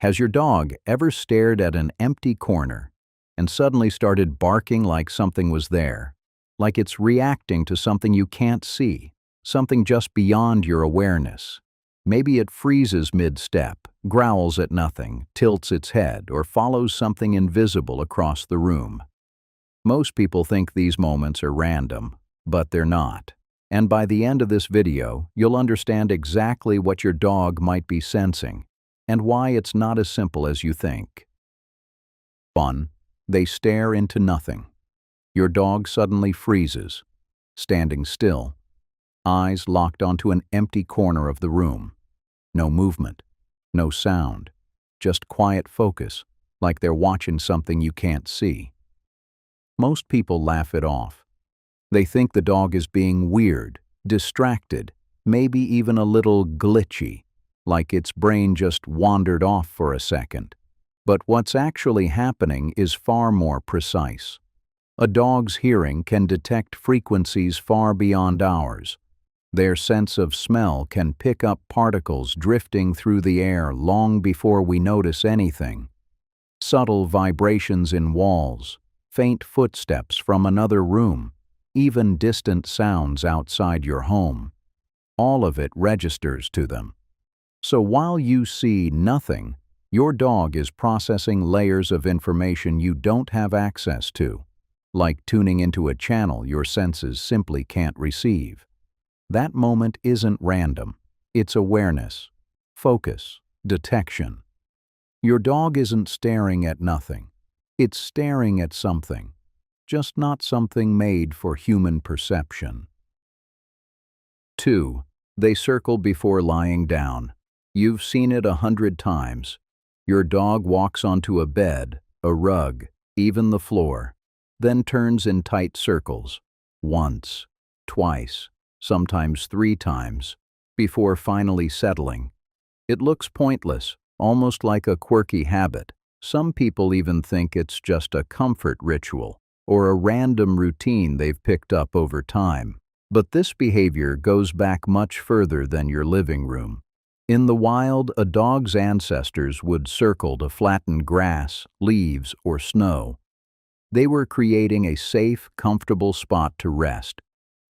Has your dog ever stared at an empty corner and suddenly started barking like something was there? Like it's reacting to something you can't see, something just beyond your awareness. Maybe it freezes mid-step, growls at nothing, tilts its head, or follows something invisible across the room. Most people think these moments are random, but they're not. And by the end of this video, you'll understand exactly what your dog might be sensing and why it's not as simple as you think. 1. They stare into nothing. Your dog suddenly freezes, standing still, eyes locked onto an empty corner of the room. No movement, no sound, just quiet focus, like they're watching something you can't see. Most people laugh it off. They think the dog is being weird, distracted, maybe even a little glitchy, like its brain just wandered off for a second. But what's actually happening is far more precise. A dog's hearing can detect frequencies far beyond ours. Their sense of smell can pick up particles drifting through the air long before we notice anything. Subtle vibrations in walls, faint footsteps from another room, even distant sounds outside your home. All of it registers to them. So while you see nothing, your dog is processing layers of information you don't have access to, like tuning into a channel your senses simply can't receive. That moment isn't random. It's awareness, focus, detection. Your dog isn't staring at nothing. It's staring at something, just not something made for human perception. 2. They circle before lying down. You've seen it 100 times. Your dog walks onto a bed, a rug, even the floor, then turns in tight circles, once, twice, sometimes 3 times, before finally settling. It looks pointless, almost like a quirky habit. Some people even think it's just a comfort ritual or a random routine they've picked up over time. But this behavior goes back much further than your living room. In the wild, a dog's ancestors would circle to flatten grass, leaves, or snow. They were creating a safe, comfortable spot to rest,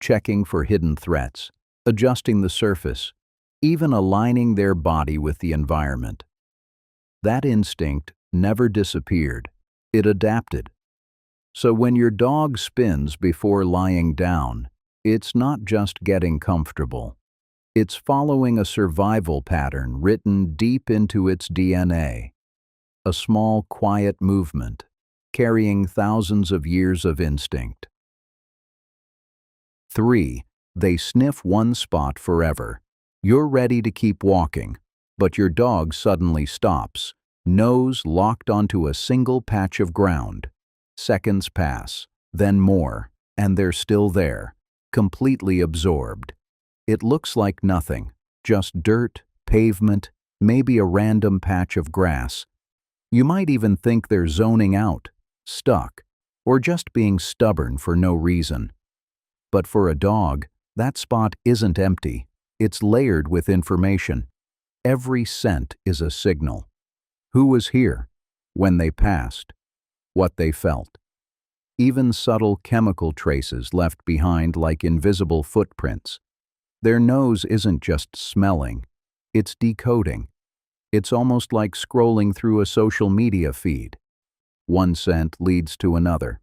checking for hidden threats, adjusting the surface, even aligning their body with the environment. That instinct never disappeared. It adapted. So when your dog spins before lying down, it's not just getting comfortable. It's following a survival pattern written deep into its DNA. A small, quiet movement, carrying thousands of years of instinct. 3. They sniff one spot forever. You're ready to keep walking, but your dog suddenly stops, nose locked onto a single patch of ground. Seconds pass, then more, and they're still there, completely absorbed. It looks like nothing, just dirt, pavement, maybe a random patch of grass. You might even think they're zoning out, stuck, or just being stubborn for no reason. But for a dog, that spot isn't empty. It's layered with information. Every scent is a signal. Who was here? When they passed? What they felt? Even subtle chemical traces left behind like invisible footprints. Their nose isn't just smelling, it's decoding. It's almost like scrolling through a social media feed. One scent leads to another.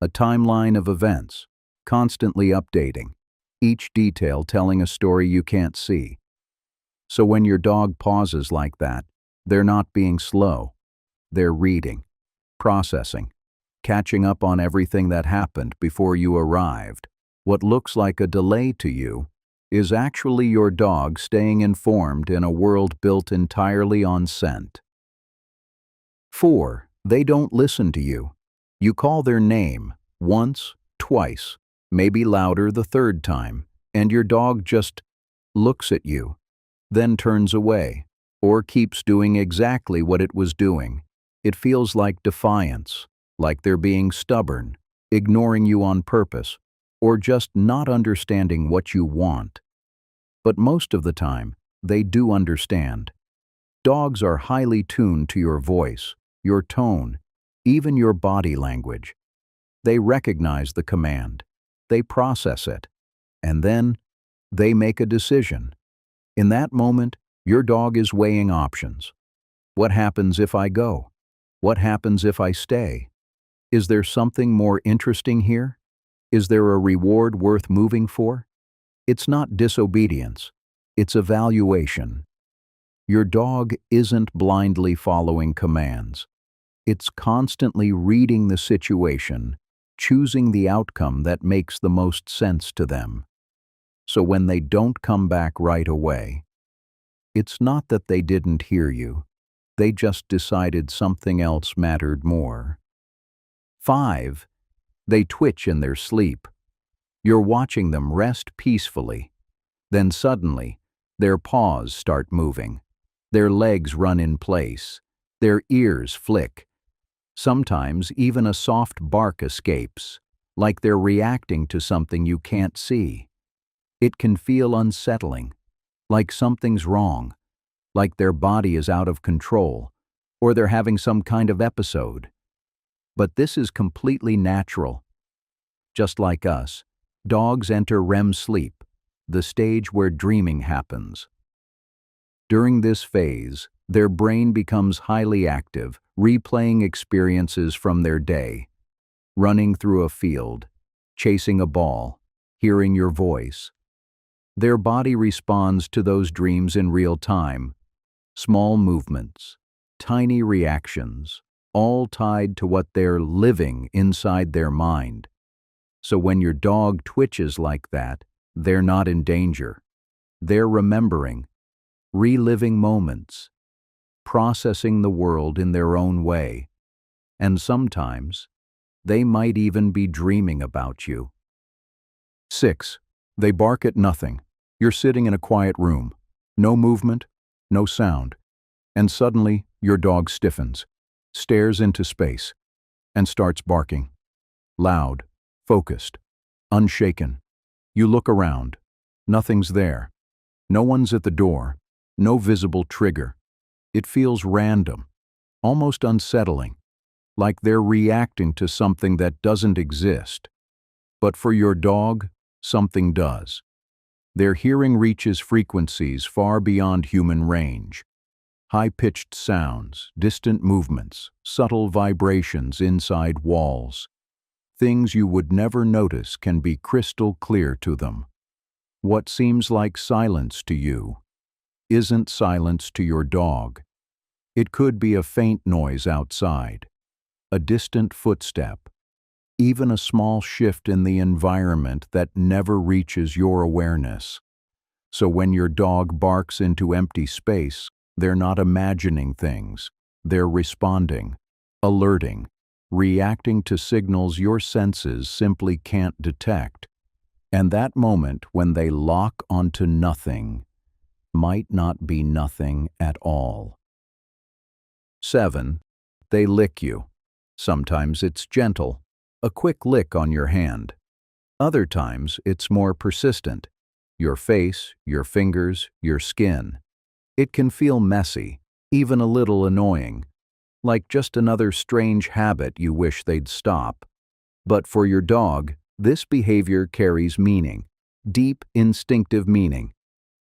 A timeline of events, constantly updating, each detail telling a story you can't see. So when your dog pauses like that, they're not being slow. They're reading, processing, catching up on everything that happened before you arrived. What looks like a delay to you is actually your dog staying informed in a world built entirely on scent. 4. They don't listen to you. You call their name once, twice, maybe louder the 3rd time, and your dog just looks at you, then turns away, or keeps doing exactly what it was doing. It feels like defiance, like they're being stubborn, ignoring you on purpose, or just not understanding what you want. But most of the time, they do understand. Dogs are highly tuned to your voice, your tone, even your body language. They recognize the command, they process it, and then they make a decision. In that moment, your dog is weighing options. What happens if I go? What happens if I stay? Is there something more interesting here? Is there a reward worth moving for? It's not disobedience, it's evaluation. Your dog isn't blindly following commands. It's constantly reading the situation, choosing the outcome that makes the most sense to them. So when they don't come back right away, it's not that they didn't hear you. They just decided something else mattered more. 5. They twitch in their sleep. You're watching them rest peacefully. Then suddenly, their paws start moving. Their legs run in place. Their ears flick. Sometimes even a soft bark escapes, like they're reacting to something you can't see. It can feel unsettling, like something's wrong, like their body is out of control, or they're having some kind of episode. But this is completely natural. Just like us, dogs enter REM sleep, the stage where dreaming happens. During this phase, their brain becomes highly active, replaying experiences from their day, running through a field, chasing a ball, hearing your voice. Their body responds to those dreams in real time. Small movements, tiny reactions, all tied to what they're living inside their mind. So when your dog twitches like that, they're not in danger. They're remembering, reliving moments, processing the world in their own way. And sometimes, they might even be dreaming about you. 6. They bark at nothing. You're sitting in a quiet room. No movement, no sound. And suddenly, your dog stiffens, stares into space, and starts barking. Loud, focused, unshaken. You look around. Nothing's there. No one's at the door. No visible trigger. It feels random, almost unsettling, like they're reacting to something that doesn't exist. But for your dog, something does. Their hearing reaches frequencies far beyond human range. High-pitched sounds, distant movements, subtle vibrations inside walls. Things you would never notice can be crystal clear to them. What seems like silence to you isn't silence to your dog. It could be a faint noise outside, a distant footstep, even a small shift in the environment that never reaches your awareness. So when your dog barks into empty space, they're not imagining things. They're responding, alerting, reacting to signals your senses simply can't detect. And that moment when they lock onto nothing might not be nothing at all. 7. They lick you. Sometimes it's gentle, a quick lick on your hand. Other times it's more persistent. Your face, your fingers, your skin. It can feel messy, even a little annoying, like just another strange habit you wish they'd stop. But for your dog, this behavior carries meaning, deep, instinctive meaning.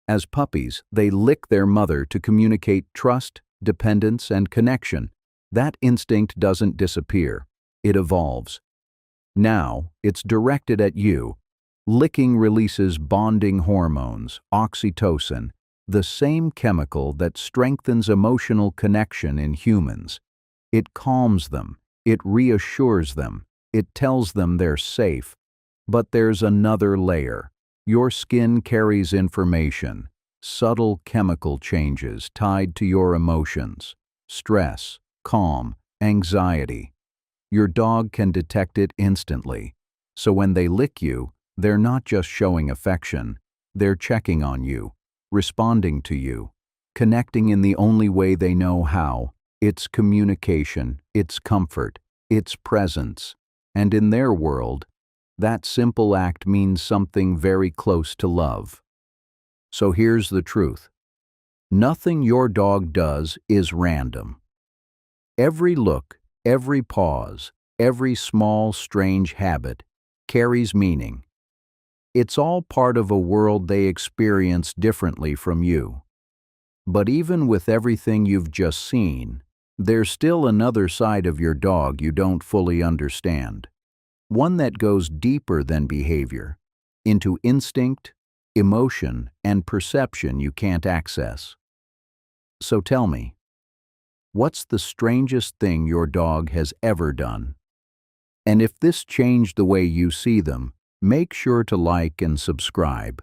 As puppies, they lick their mother to communicate trust, dependence, and connection. That instinct doesn't disappear. It evolves. Now, it's directed at you. Licking releases bonding hormones, oxytocin, the same chemical that strengthens emotional connection in humans. It calms them. It reassures them. It tells them they're safe. But there's another layer. Your skin carries information, subtle chemical changes tied to your emotions, stress, calm, anxiety. Your dog can detect it instantly. So when they lick you, they're not just showing affection, they're checking on you, responding to you, connecting in the only way they know how. It's communication, it's comfort, it's presence. And in their world, that simple act means something very close to love. So here's the truth. Nothing your dog does is random. Every look, every pause, every small, strange habit carries meaning. It's all part of a world they experience differently from you. But even with everything you've just seen, there's still another side of your dog you don't fully understand. One that goes deeper than behavior, into instinct, emotion, and perception you can't access. So tell me, what's the strangest thing your dog has ever done? And if this changed the way you see them, make sure to like and subscribe,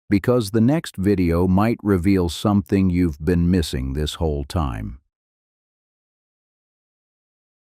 because the next video might reveal something you've been missing this whole time.